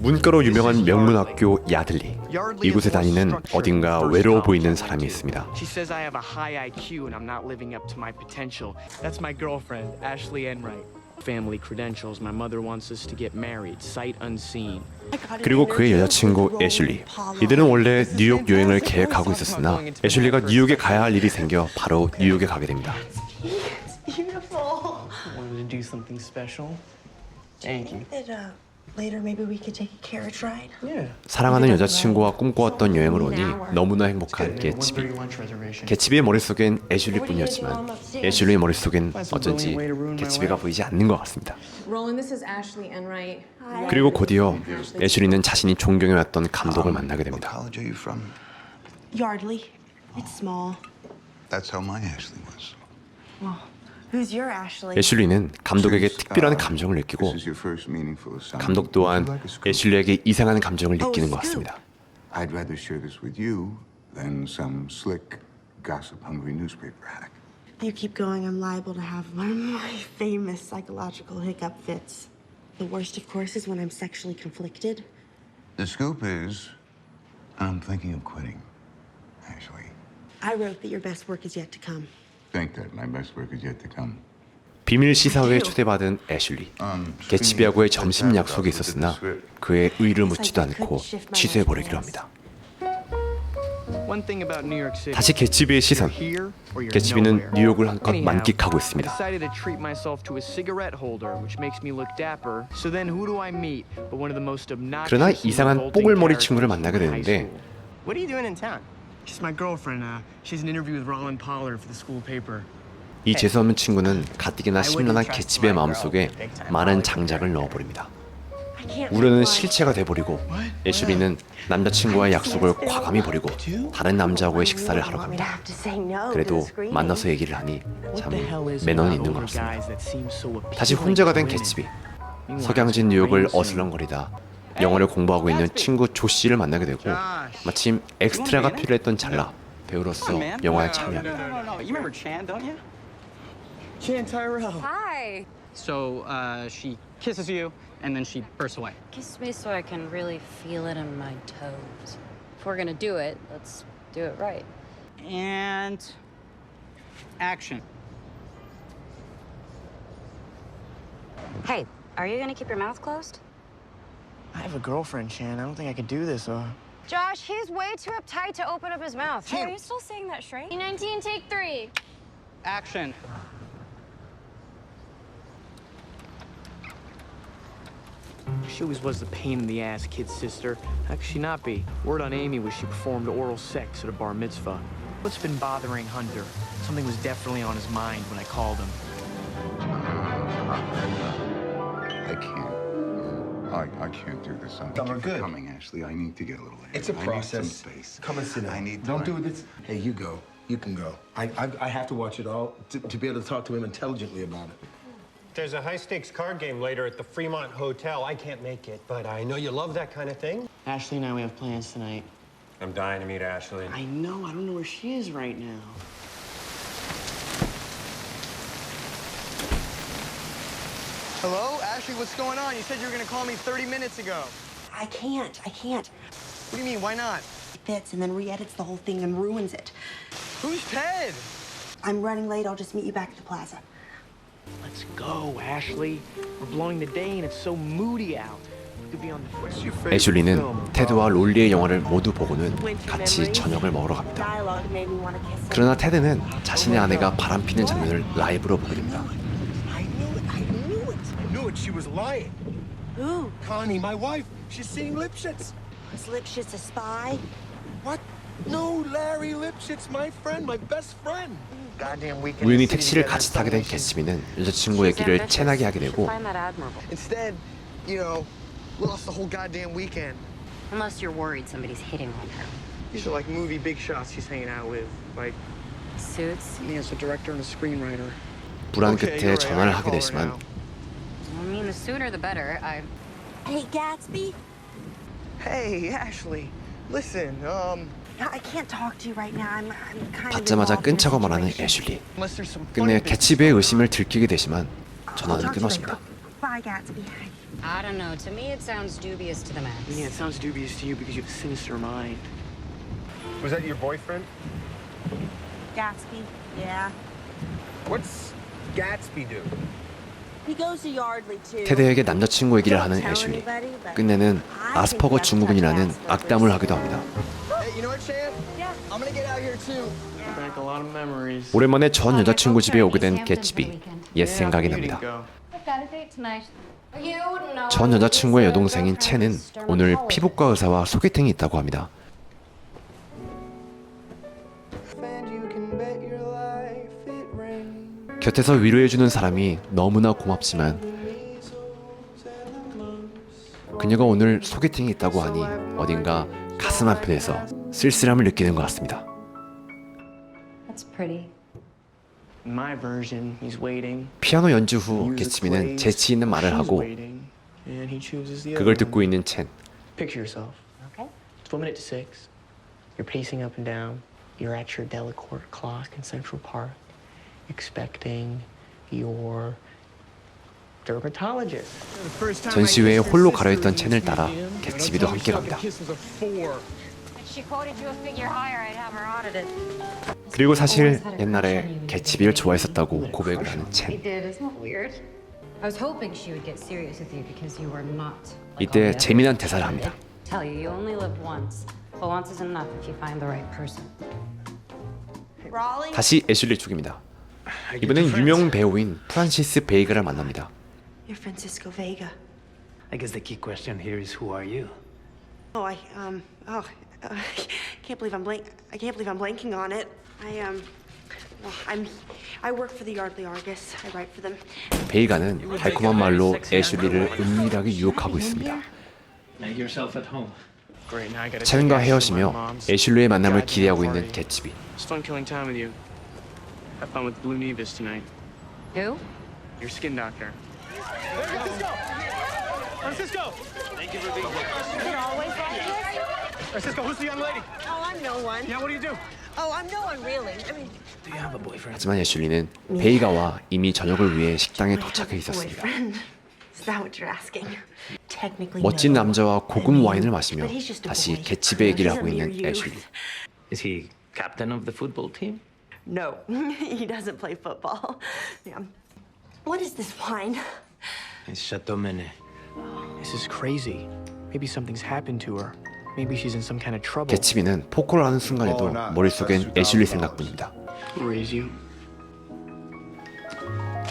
문과로 유명한 명문학교 야들리. 이곳에 다니는 어딘가 외로워 보이는 사람이 있습니다. She says I have a high IQ and I'm not living up to my potential. That's my girlfriend, Ashley Enright. Family credentials. My mother wants us to get married, sight unseen. 그리고 그의 여자친구 애슐리. 이들은 원래 뉴욕 여행을 계획하고 있었으나 애슐리가 뉴욕에 가야 할 일이 생겨 바로 뉴욕에 가게 됩니다. Beautiful. Wanted to do something special. Thank you. Later, maybe we could take a carriage ride. Yeah. 사랑하는 여자친구와 꿈꿔왔던 여행을 오니 너무나 행복한 개츠비. 개츠비의 머릿속엔 애슐리뿐이었지만 애슐리의 머릿속엔 어쩐지 개츠비가 보이지 않는 것 같습니다. Roland, this is Ashley Enright. 그리고 곧이어 애슐리는 자신이 존경해왔던 감독을 만나게 What 됩니다. college are you from? Yardley. It's small. That's how my Ashley was. Who's your Ashley? 애슐리는 감독에게 특별한 감정을 느끼고 This is your first meaningful assignment. 감독 또한 Would you like a scoop? 애슐리에게 이상한 감정을 느끼는 것 같습니다. I'd rather share this with you than some slick, gossip-hungry newspaper hack. You keep going, I'm liable to have one of my famous psychological hiccup fits. The worst, of course, is when I'm sexually conflicted. The scoop is, I'm thinking of quitting, Ashley. I wrote that your best work is yet to come. Think that my best work is yet to come. 비밀 시사회에 초대받은 애슐리. 개츠비하고의 점심 약속이 있었으나 그의 의를 묻지도 않고 취소해버리기로 합니다. One thing about New York City. 다시 개츠비의 시선. Here or you're 개츠비는 nowhere. 뉴욕을 한껏 Anyhow, 만끽하고 I 있습니다. decided to treat myself to a cigarette holder, which makes me look dapper. So then who do I meet? But one of the most obnoxious. 그러나 and 이상한 revolting 뽀글머리 characters 친구를 in 만나게 my high 되는데 school. What are you doing in town? She's my girlfriend. She has an interview with Roland Pollard for the school paper. 이 재수없는 친구는 가뜩이나 심란한 개츠비의 마음속에 많은 장작을 넣어버립니다. I can't 우려는 reply. 실체가 돼버리고 애슐리는 남자친구와의 약속을 과감히 버리고 다른 남자하고의 식사를 하러 Want me to 갑니다. have to say no to 그래도 the screening? 만나서 얘기를 하니 참 What the hell is 매너는 about 있는 것 older 같습니다. guys that seem so appealing 다시 혼자가 된 to women? 개츠비. Meanwhile, 석양진 뉴욕을 brain 어슬렁거리다 영어를 공부하고 있는 친구 조 씨를 만나게 되고 마침 엑스트라가 필요했던 찰나 배우로서 영화에 참여합니다. No. You remember Chan, don't you? Chan Tyrell. Hi. So she kisses you, and then she bursts away. Kiss me so I can really feel it in my toes. If we're gonna do it, let's do it right. And action. Hey, are you gonna keep your mouth closed? I have a girlfriend, Chan. I don't think I could do this. Josh, he's way too uptight to open up his mouth. Hey, are you still saying that straight? 19, take 3. Action. She always was the pain in the ass kid's sister. How could she not be? Word on Amy was she performed oral sex at a bar mitzvah. What's been bothering Hunter? Something was definitely on his mind when I called him. I can't. I can't do this. Thank Some are you for good. coming, Ashley. I need to get a little air. It's a I need process. some space. Come and sit down. I need to Don't do learn. this. Hey, you go. You can go. I have to watch it all to be able to talk to him intelligently about it. There's a high-stakes card game later at the Fremont Hotel. I can't make it, but I know you love that kind of thing. Ashley and I, we have plans tonight. I'm dying to meet Ashley. I know. I don't know where she is right now. Hello? Ashley, what's going on? You said you were going to call me 30 minutes ago. I can't. What do you mean, why not? It fits and then re-edits the whole thing and ruins it. Who's Ted? I'm running late. I'll just meet you back at the plaza. Let's go, Ashley. We're blowing the day and it's so moody out. We could be on the 애슐리는 테드와 롤리의 영화를 모두 보고는 같이 저녁을 먹으러 갑니다. Dialogue made me want to kiss him. 그러나 테드는 자신의 아내가 바람피는 장면을 라이브로 보게 됩니다. I knew it. She was lying. Who? Connie, my wife. She's seeing Lipschitz. Is Lipschitz a spy? What? No, Larry Lipschitz, my friend, my best friend. goddamn weekend. 우연히 택시를 같이 타게 된 개츠비는 여자친구 얘기를 채나게 하게 되고 Find that admirable. Instead, you know, lost the whole goddamn weekend. Unless you're worried somebody's hitting on her. These are like movie big shots she's hanging out with. Like, Suits? me as a director and a screenwriter. 불안 끝에 전화를 하게 되지만 I mean, the sooner the better. Hey, Gatsby. Hey, Ashley. Listen, I can't talk to you right now. I'm kind of 받자마자 involved in a 끊자고 말하는 situation. 애슐리. unless there's some 끝내 funny bits. 개츠비의 의심을 들키게 되지만 I'll 전화는 talk to you 끊어집니다. later. Bye, Gatsby. I don't know. To me, it sounds dubious to the max. Yeah, it sounds dubious to you because you have a sinister mind. Was that your boyfriend? Gatsby, yeah. What's Gatsby do? He goes to Yardley too. 테드에게 남자친구 얘기를 하는 애슐리. 끝내는 아스퍼거 증후군이라는 악담을 하기도 합니다. Hey, you know what, Shan? Yeah. I'm gonna get out here too. Back a lot of memories. 오랜만에 전 여자친구 집에 오게 된 개츠비. 옛 생각이 납니다. 전 여자친구의 여동생인 첸은 오늘 피부과 의사와 소개팅이 있다고 합니다. 곁에서 위로해주는 사람이 너무나 고맙지만 그녀가 오늘 소개팅이 있다고 하니 어딘가 가슴 한편에서 쓸쓸함을 느끼는 것 같습니다. That's pretty. In my version, he's waiting. 피아노 연주 후 개츠비는 재치 있는 말을 하고 And he chooses the 그걸 other 듣고 있는 첸. Picture yourself. Okay. It's 1 minute to 6. You're pacing up and down. You're at your Delacorte clock in Central Park, expecting your dermatologist. 전시회에 홀로 가려있던 첸을 따라 개츠비도 함께 갑니다. She quoted you a figure higher, I'd have her audited. 그리고 사실 옛날에 개츠비를 좋아했었다고 고백을 하는 첸. did. Isn't that weird? I was hoping she would get serious with you because you were not. 이때 재미난 대사를 합니다. Tell you, you only live once. But once is enough if you find the right person. Raleigh? 다시 애슐리 쪽입니다. 이번엔 유명 배우인 프란시스 베이가를 만납니다. You're Francisco Vega. I guess the key question here is who are you? Oh, I can't believe I can't believe I'm blanking on it. I work for the Yardley Argus. I write for them. 베이가는 달콤한 말로 애슐리를 은밀하게 유혹하고 있습니다. Make yourself at home. Great, now I gotta 첸과 take action on my 헤어지며 mom's 애슐리의 만남을 goddamn 기대하고 있는 party. 개츠비. It's fun killing time with you. Have fun with Blue Nevis tonight. Who? Your skin doctor. Francisco! Thank you for being here. Francisco, who's the young lady? Oh, I'm no one. Yeah, what do you do? Oh, I'm no one really. I mean, Do you have a boyfriend? 하지만 애슐리는 베이가와 이미 저녁을 위해 식당에 도착해 있었습니다. boyfriend. Is that what you're asking? Technically, 멋진 no. 남자와 고급 와인을 마시며 But he's just a 다시 boy. 개츠비 얘기를 He's 하고 a 있는 mere youth. 애슐리. Is he captain of the football team? No, he doesn't play football. Yeah. What is this wine? It's Chateau Menet. This is crazy. Maybe something's happened to her. Maybe she's in some kind of trouble. 개츠비는 포커를 하는 순간에도 머릿속엔 애슐리 생각뿐입니다. Who raised you?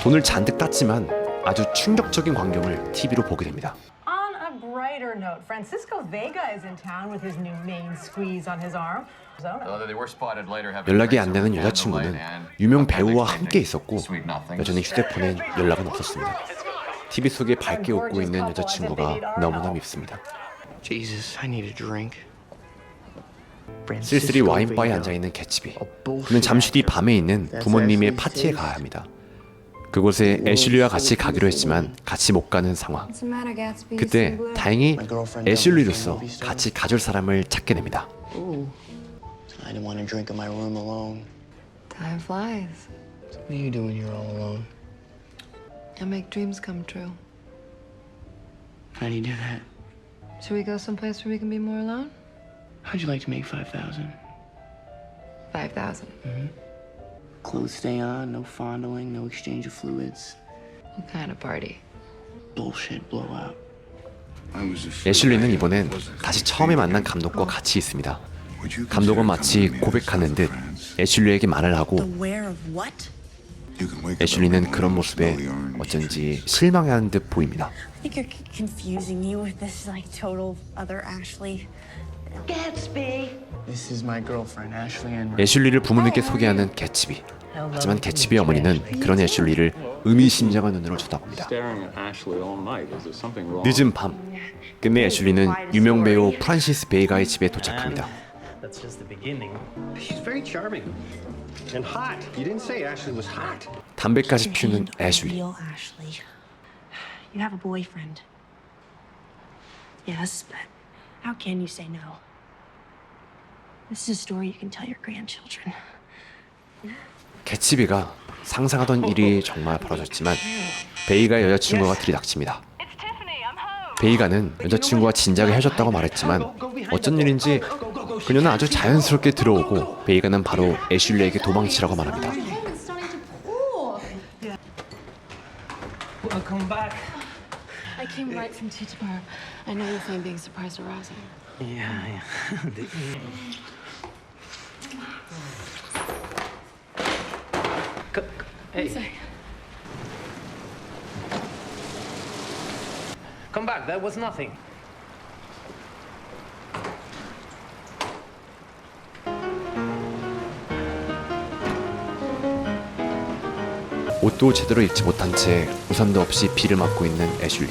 돈을 잔뜩 땄지만 아주 충격적인 광경을 TV로 보게 됩니다. On a brighter note, Francisco Vega is in town with his new main squeeze on his arm. 연락이 안 되는 여자친구는 유명 배우와 함께 있었고 여전히 휴대폰엔 연락은 없었습니다. TV 속에 밝게 웃고 있는 여자친구가 너무나 밉습니다. Jesus, I need a drink. 쓸쓸히 와인바에 앉아있는 개츠비. 그는 잠시 뒤 밤에 있는 부모님의 파티에 가야 합니다. 그곳에 애슐리와 같이 가기로 했지만 같이 못 가는 상황. 그때 다행히 애슐리로서 같이 가줄 사람을 찾게 됩니다. Ooh. I didn't want to drink in my room alone. Time flies. What are you doing here all alone? I make dreams come true. How do you do that? Should we go someplace where we can be more alone? How'd you like to make 5,000? 5,000. Clothes stay on, no fondling, no exchange of fluids. What kind of party? Bullshit blowout. 애슐리는 이번엔 다시 처음에 만난 감독과 같이 있습니다. 감독은 마치 고백하는 듯 애슐리에게 말을 하고 Aware of what? 애슐리는 그런 모습에 어쩐지 실망하는 듯 보입니다. I think you're confusing me with this like total other Ashley. Gatsby. This is my girlfriend, Ashley Enright. 애슐리를 부모님께 소개하는 개츠비. 하지만 개츠비의 어머니는 그런 애슐리를 의미심장한 눈으로 쳐다봅니다. 늦은 밤, 끝내 애슐리는 유명 배우 프란시스 베이가의 집에 도착합니다. That's just the beginning. She's very charming. And hot. You didn't say Ashley was hot. 담배까지 피우는 애슐리. Real Ashley. You have a boyfriend. Yes, but how can you say no? This is a story you can tell your grandchildren. 개츠비가 상상하던 일이 정말 벌어졌지만 베이가의 여자친구가 들이닥칩니다. It's Tiffany. I'm home. 베이가는 여자친구와 진작에 헤어졌다고 말했지만 어쩐 일인지 그녀는 아주 자연스럽게 들어오고 베이가는 바로 애슐리에게 도망치라고 말합니다. Welcome back. I came right from Teach Bar. I know you find being surprised arousing. Yeah. Hey. Come back. That was nothing. 옷도 제대로 입지 못한 채 우산도 없이 비를 맞고 있는 애슐리.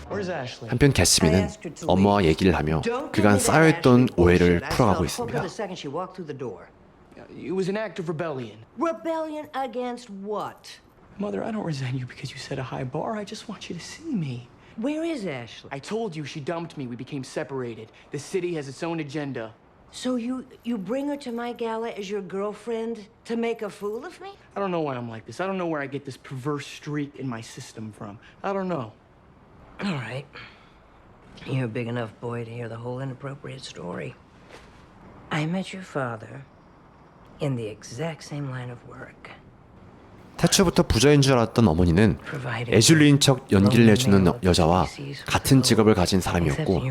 Where's Ashley? 한편 개츠비는 엄마와 얘기를 하며 그간 쌓여있던 오해를 풀어가고 있습니다. It was an act of rebellion. Rebellion against what? Mother, I don't resent you because you set a high bar. I just want you to see me. Where is Ashley? I told you she dumped me. We became separated. The city has its own agenda. So you bring her to my gala as your girlfriend to make a fool of me? I don't know why I'm like this. I don't know where I get this perverse streak in my system from. I don't know. All right. You're a big enough boy to hear the whole inappropriate story. I met your father in the exact same line of work. 태초부터 부자인 줄 알았던 어머니는 애슐리인 척 연기를 해주는 여자와 같은 직업을 가진 사람이었고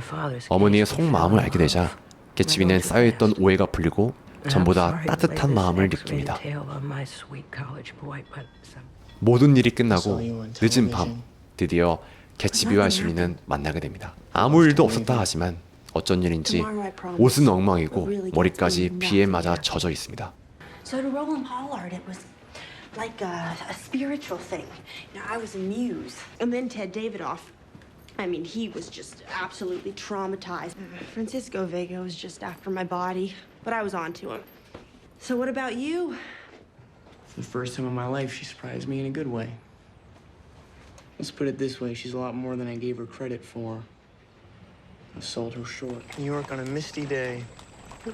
어머니의 속마음을 알게 되자 개츠비는 쌓여있던 오해가 풀리고 전보다 따뜻한 마음을 느낍니다. 모든 일이 끝나고 늦은 밤 드디어 개츠비와 애슐리는 만나게 됩니다. 아무 일도 없었다 하지만 어쩐 일인지 옷은 엉망이고 머리까지 비에 맞아 젖어 있습니다. So to Roland Pollard, it was like a spiritual thing. You know, I was a muse. And then Ted Davidoff. I mean, he was just absolutely traumatized. Francisco Vega was just after my body, but I was onto him. So what about you? For the first time in my life, she surprised me in a good way. Let's put it this way, she's a lot more than I gave her credit for. I sold her short. New York on a misty day.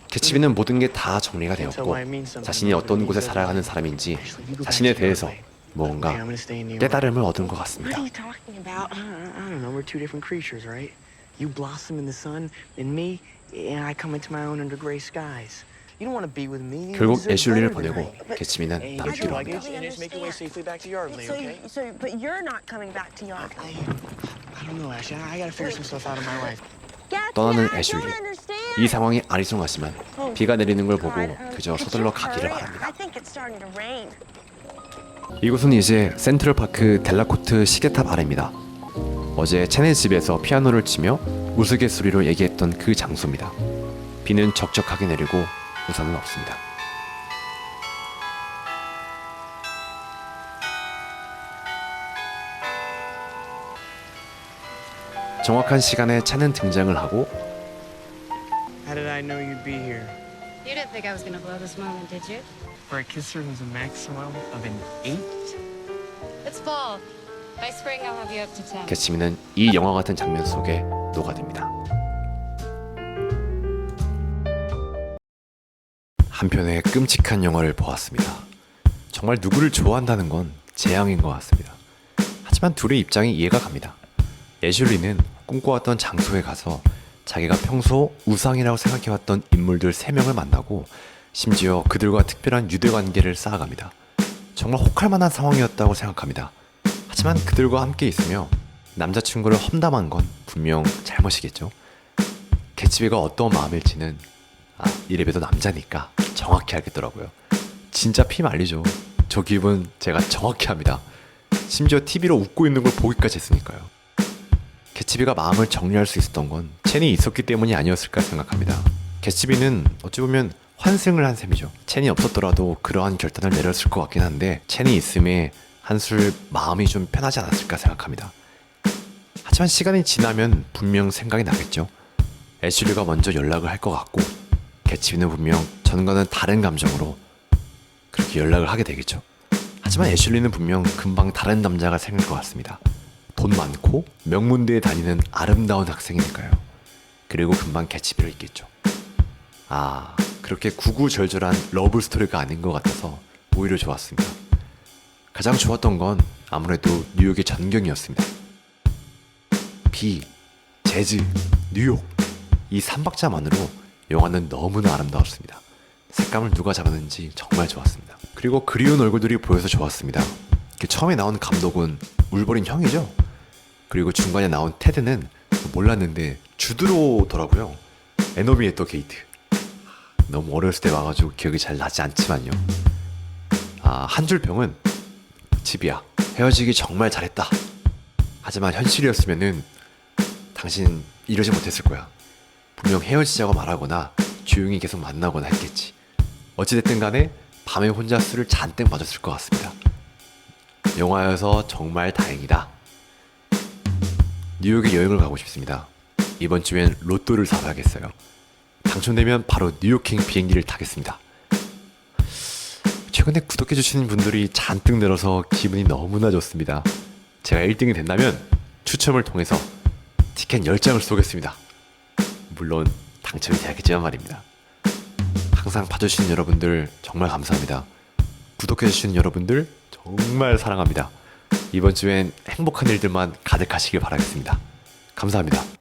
개츠비는 모든 게 다 정리가 되었고 자신이 어떤 곳에 살아가는 사람인지 자신에 대해서 뭔가 깨달음을 얻은 것 같습니다. What are you talking about? I don't know. We're two different creatures, right? You blossom in the sun, and me, and I come into my own under gray skies. You don't want to be with me. 결국 애슐리를 보내고 개츠비는 남기로 합니다. But you're not coming back to Yardley. I don't know, Ashley. I gotta figure some stuff out of my life. 떠나는 애슐리. 이 상황이 아리송하지만 비가 내리는 걸 보고 그저 서둘러 가기를 바랍니다. 이곳은 이제 센트럴파크 델라코트 시계탑 아래입니다. 어제 첸의 집에서 피아노를 치며 우스갯소리로 얘기했던 그 장소입니다. 비는 적적하게 내리고 우산은 없습니다. 정확한 시간에 첸은 등장을 하고 How did I know you'd be here? You didn't think I was gonna blow this moment, did you? Where I kissed her was a maximum of an 8? It's fall. By spring, I'll have you up to 10. 개츠비는 이 영화 같은 장면 속에 녹아듭니다. 한편의 끔찍한 영화를 보았습니다. 정말 누구를 좋아한다는 건 재앙인 것 같습니다. 하지만 둘의 입장이 이해가 갑니다. 애슐리는 꿈꿔왔던 장소에 가서 자기가 평소 우상이라고 생각해왔던 인물들 3명을 만나고 심지어 그들과 특별한 유대관계를 쌓아갑니다. 정말 혹할만한 상황이었다고 생각합니다. 하지만 그들과 함께 있으며 남자친구를 험담한 건 분명 잘못이겠죠. 개츠비가 어떤 마음일지는 이래봬도 남자니까 정확히 알겠더라고요. 진짜 피 말리죠. 저 기분 제가 정확히 합니다. 심지어 TV로 웃고 있는 걸 보기까지 했으니까요. 개츠비가 마음을 정리할 수 있었던 건 첸이 있었기 때문이 아니었을까 생각합니다. 개츠비는 어찌 보면 환승을 한 셈이죠. 첸이 없었더라도 그러한 결단을 내렸을 것 같긴 한데 첸이 있음에 한술 마음이 좀 편하지 않았을까 생각합니다. 하지만 시간이 지나면 분명 생각이 나겠죠. 애슐리가 먼저 연락을 할 것 같고 개츠비는 분명 전과는 다른 감정으로 그렇게 연락을 하게 되겠죠. 하지만 애슐리는 분명 금방 다른 남자가 생길 것 같습니다. 돈 많고 명문대에 다니는 아름다운 학생이니까요. 그리고 금방 개츠비를 잊겠죠. 그렇게 구구절절한 러브 스토리가 아닌 것 같아서 오히려 좋았습니다. 가장 좋았던 건 아무래도 뉴욕의 전경이었습니다. 비, 재즈, 뉴욕 이 3박자만으로 영화는 너무나 아름다웠습니다. 색감을 누가 잡았는지 정말 좋았습니다. 그리고 그리운 얼굴들이 보여서 좋았습니다. 처음에 나온 감독은 울버린 형이죠. 그리고 중간에 나온 테드는 몰랐는데 주드로더라고요. 에너미 앳 더 게이트. 너무 어렸을 때 와가지고 기억이 잘 나지 않지만요. 한 줄 평은 집이야. 헤어지기 정말 잘했다. 하지만 현실이었으면은 당신 이러지 못했을 거야. 분명 헤어지자고 말하거나 조용히 계속 만나거나 했겠지. 어찌됐든 간에 밤에 혼자 술을 잔뜩 마셨을 것 같습니다. 영화여서 정말 다행이다. 뉴욕에 여행을 가고 싶습니다. 이번 주엔 로또를 사봐야겠어요. 당첨되면 바로 뉴욕행 비행기를 타겠습니다. 최근에 구독해주시는 분들이 잔뜩 늘어서 기분이 너무나 좋습니다. 제가 1등이 된다면 추첨을 통해서 티켓 10장을 쏘겠습니다. 물론 당첨이 돼야겠지만 말입니다. 항상 봐주시는 여러분들 정말 감사합니다. 구독해주시는 여러분들 정말 사랑합니다. 이번 주엔 행복한 일들만 가득하시길 바라겠습니다. 감사합니다.